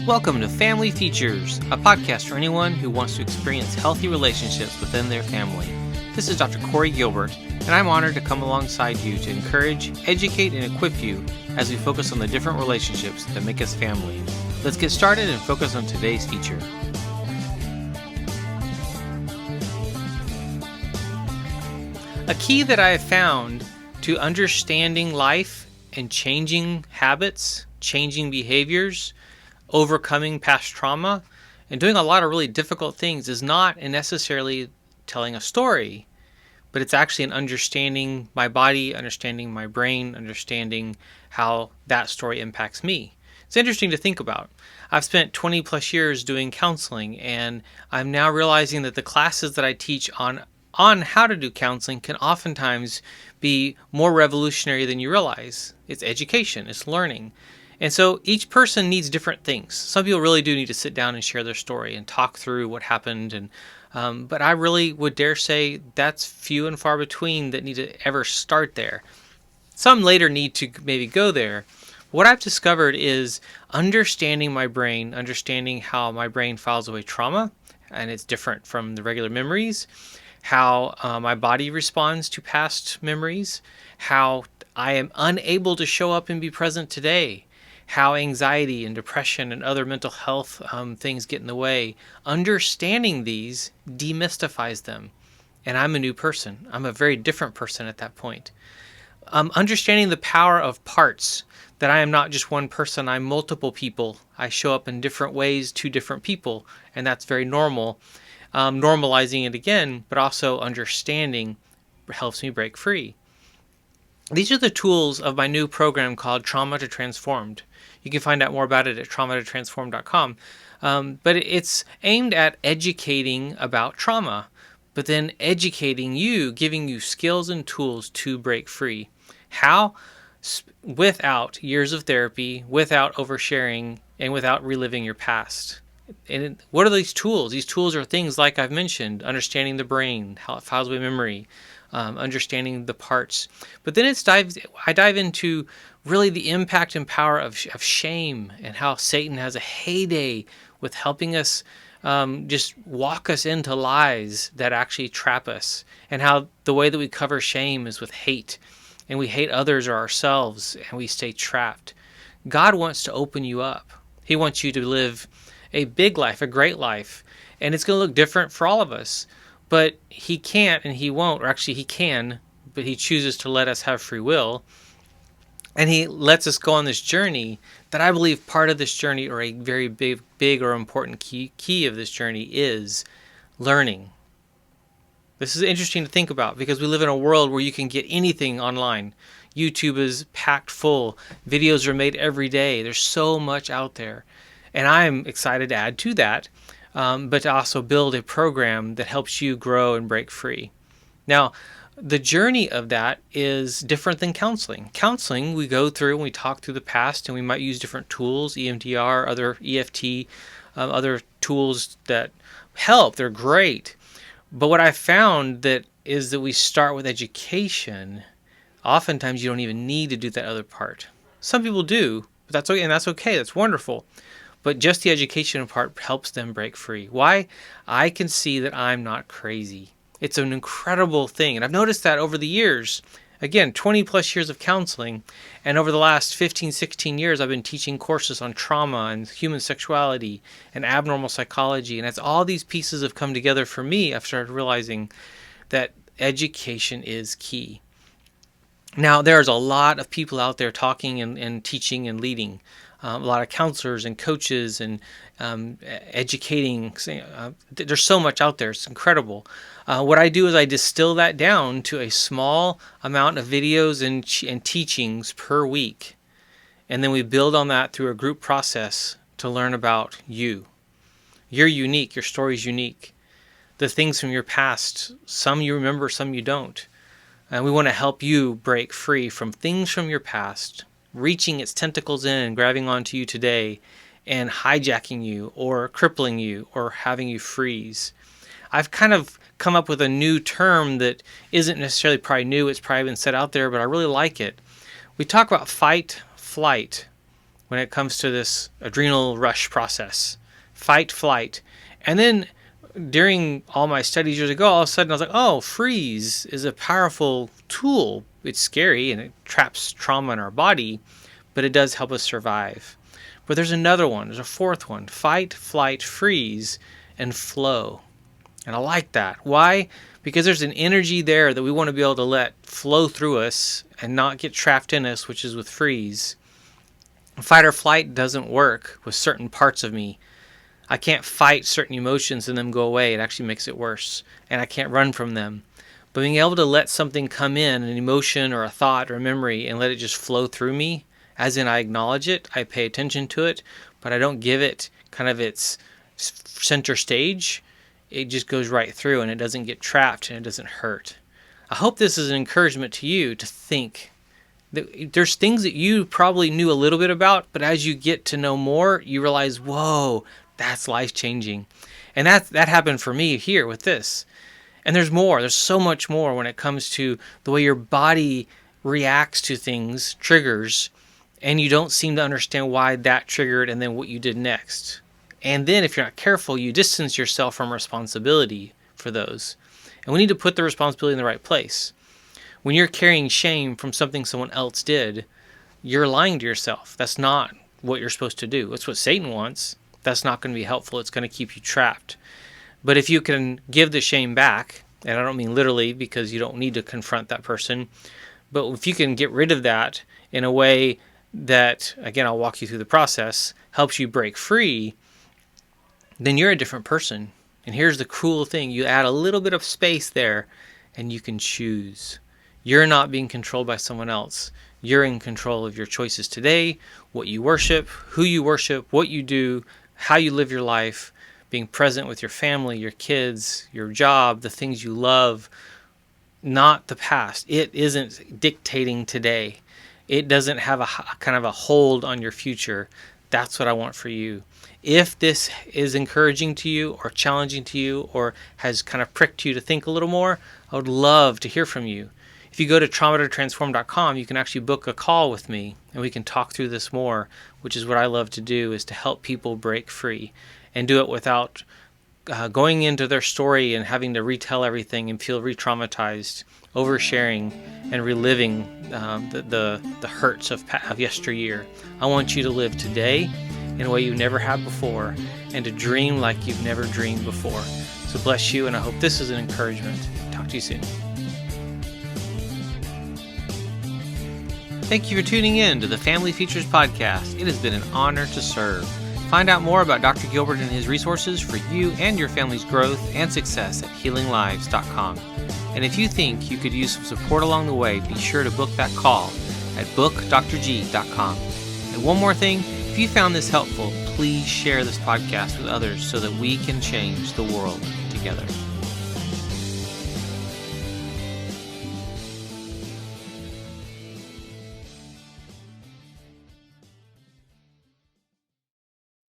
Welcome to Family Features, a podcast for anyone who wants to experience healthy relationships within their family. This is Dr. Corey Gilbert, and I'm honored to come alongside you to encourage, educate, and equip you as we focus on the different relationships that make us family. Let's get started and focus on today's feature. A key that I have found to understanding life and changing habits, changing behaviors, overcoming past trauma, and doing a lot of really difficult things is not necessarily telling a story, but it's actually an understanding my body, understanding my brain, understanding how that story impacts me. It's interesting to think about. I've spent 20 plus years doing counseling, and I'm now realizing that the classes that I teach on how to do counseling can oftentimes be more revolutionary than you realize. It's education, it's learning. And so each person needs different things. Some people really do need to sit down and share their story and talk through what happened. But I really would dare say that's few and far between that need to ever start there. Some later need to maybe go there. What I've discovered is understanding my brain, understanding how my brain files away trauma, and it's different from the regular memories, how my body responds to past memories, how I am unable to show up and be present today, how anxiety and depression and other mental health things get in the way. Understanding these demystifies them. And I'm a new person. I'm a very different person at that point. Understanding the power of parts, that I am not just one person, I'm multiple people. I show up in different ways to different people, and that's very normal. Normalizing it again, but also understanding helps me break free. These are the tools of my new program called Trauma to Transformed. You can find out more about it at traumatotransform.com. But it's aimed at educating about trauma, but then educating you, giving you skills and tools to break free. How? Without years of therapy, without oversharing, and without reliving your past. And what are these tools? These tools are things like I've mentioned, understanding the brain, how it files away memory, understanding the parts. But then I dive into really the impact and power of shame, and how Satan has a heyday with helping us just walk us into lies that actually trap us, and how the way that we cover shame is with hate, and we hate others or ourselves, and we stay trapped. God wants to open you up. He wants you to live a big life, a great life, and it's going to look different for all of us. But he can't and he won't, or actually he can, but he chooses to let us have free will. And he lets us go on this journey that I believe part of this journey, or a very big or important key of this journey, is learning. This is interesting to think about because we live in a world where you can get anything online. YouTube is packed full. Videos are made every day. There's so much out there. And I'm excited to add to that. But to also build a program that helps you grow and break free. Now, the journey of that is different than counseling. Counseling, we go through and we talk through the past, and we might use different tools, EMDR, other EFT, other tools that help. They're great. But what I found is that we start with education. Oftentimes, you don't even need to do that other part. Some people do, but that's okay, and that's okay. That's wonderful. But just the education part helps them break free. Why? I can see that I'm not crazy. It's an incredible thing. And I've noticed that over the years. Again, 20 plus years of counseling. And over the last 15, 16 years, I've been teaching courses on trauma and human sexuality and abnormal psychology. And as all these pieces have come together for me, I've started realizing that education is key. Now, there's a lot of people out there talking and teaching and leading. A lot of counselors and coaches and educating. There's so much out there. It's incredible. What I do is I distill that down to a small amount of videos and teachings per week. And then we build on that through a group process to learn about you. You're unique. Your story's unique. The things from your past, some you remember, some you don't. And we want to help you break free from things from your past, reaching its tentacles in, grabbing onto you today, and hijacking you, or crippling you, or having you freeze. I've kind of come up with a new term that isn't necessarily probably new. It's probably been set out there, but I really like it. We talk about fight, flight, when it comes to this adrenal rush process. Fight, flight. And then during all my studies years ago, all of a sudden I was like, oh, freeze is a powerful tool. It's scary and it traps trauma in our body, but it does help us survive. But there's another one. There's a fourth one. Fight, flight, freeze, and flow. And I like that. Why? Because there's an energy there that we want to be able to let flow through us and not get trapped in us, which is with freeze. Fight or flight doesn't work with certain parts of me. I can't fight certain emotions and them go away. It actually makes it worse. And I can't run from them. But being able to let something come in, an emotion or a thought or a memory, and let it just flow through me, as in I acknowledge it, I pay attention to it, but I don't give it kind of its center stage. It just goes right through and it doesn't get trapped and it doesn't hurt. I hope this is an encouragement to you to think. There's things that you probably knew a little bit about, but as you get to know more, you realize, whoa, that's life-changing. And that happened for me here with this. And there's more. There's so much more when it comes to the way your body reacts to things, triggers, and you don't seem to understand why that triggered and then what you did next. And then if you're not careful, you distance yourself from responsibility for those. And we need to put the responsibility in the right place. When you're carrying shame from something someone else did, you're lying to yourself. That's not what you're supposed to do. That's what Satan wants. That's not going to be helpful. It's going to keep you trapped. But if you can give the shame back, and I don't mean literally because you don't need to confront that person, but if you can get rid of that in a way that, again, I'll walk you through the process, helps you break free, then you're a different person. And here's the cool thing. You add a little bit of space there and you can choose. You're not being controlled by someone else. You're in control of your choices today, what you worship, who you worship, what you do, how you live your life, being present with your family, your kids, your job, the things you love, not the past. It isn't dictating today. It doesn't have a kind of a hold on your future. That's what I want for you. If this is encouraging to you or challenging to you or has kind of pricked you to think a little more, I would love to hear from you. If you go to trauma2transform.com, you can actually book a call with me and we can talk through this more, which is what I love to do, is to help people break free and do it without going into their story and having to retell everything and feel re-traumatized, oversharing and reliving the hurts of yesteryear. I want you to live today in a way you never have before and to dream like you've never dreamed before. So bless you, and I hope this is an encouragement. Talk to you soon. Thank you for tuning in to the Family Features Podcast. It has been an honor to serve. Find out more about Dr. Gilbert and his resources for you and your family's growth and success at healinglives.com. And if you think you could use some support along the way, be sure to book that call at bookdrg.com. And one more thing, if you found this helpful, please share this podcast with others so that we can change the world together.